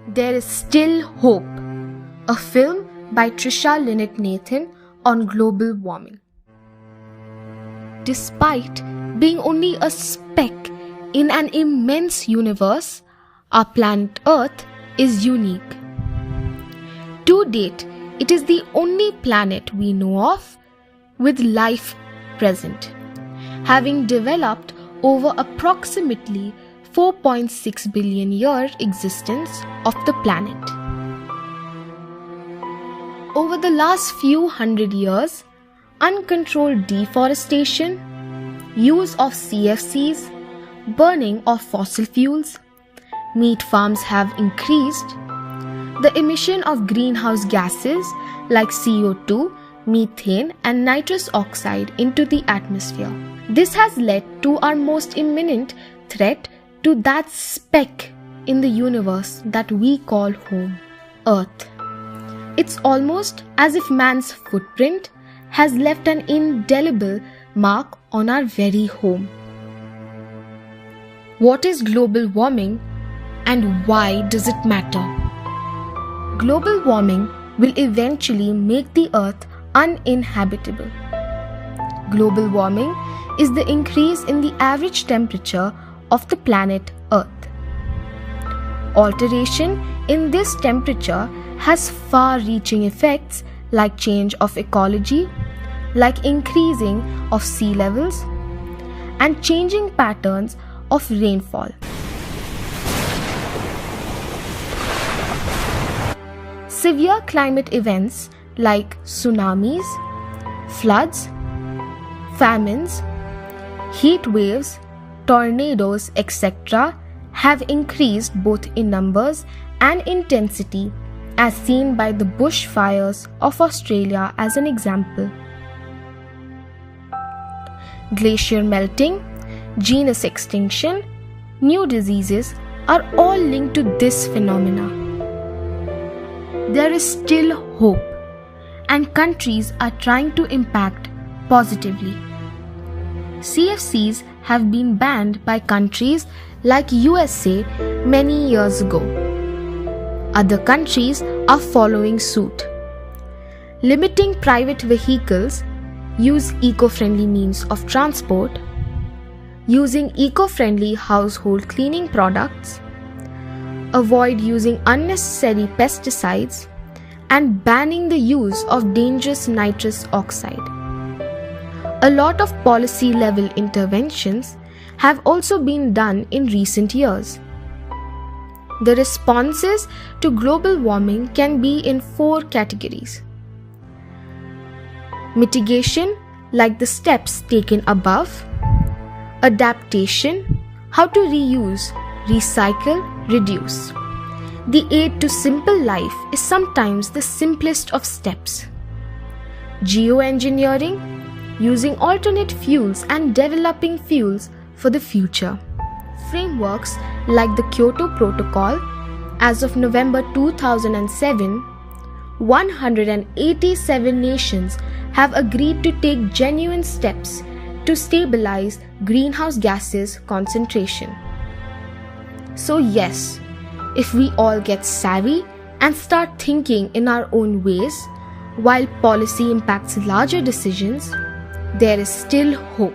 There is Still Hope, a film by Trisha Linnett Nathan on global warming. Despite being only a speck in an immense universe, our planet Earth is unique. To date, it is the only planet we know of with life present, having developed over approximately 4.6 billion year existence of the planet. Over the last few hundred years, uncontrolled deforestation, use of CFCs, burning of fossil fuels, meat farms have increased, the emission of greenhouse gases like CO2, methane and nitrous oxide into the atmosphere. This has led to our most imminent threat to that speck in the universe that we call home, Earth. It's almost as if man's footprint has left an indelible mark on our very home. What is global warming and why does it matter? Global warming will eventually make the Earth uninhabitable. Global warming is the increase in the average temperature of the planet Earth. Alteration in this temperature has far-reaching effects like change of ecology, like increasing of sea levels, and changing patterns of rainfall. Severe climate events like tsunamis, floods, famines, heat waves, tornadoes, etc. have increased both in numbers and intensity, as seen by the bushfires of Australia as an example. Glacier melting, genus extinction, new diseases are all linked to this phenomena. There is still hope, and countries are trying to impact positively. CFCs have been banned by countries like USA many years ago. Other countries are following suit. Limiting private vehicles, use eco-friendly means of transport, using eco-friendly household cleaning products, avoid using unnecessary pesticides, and banning the use of dangerous nitrous oxide. A lot of policy-level interventions have also been done in recent years. The responses to global warming can be in 4 categories. Mitigation, like the steps taken above. Adaptation, how to reuse, recycle, reduce. The aid to simple life is sometimes the simplest of steps. Geoengineering, using alternate fuels and developing fuels for the future. Frameworks like the Kyoto Protocol, as of November 2007, 187 nations have agreed to take genuine steps to stabilize greenhouse gases concentration. So yes, if we all get savvy and start thinking in our own ways, while policy impacts larger decisions, there is still hope.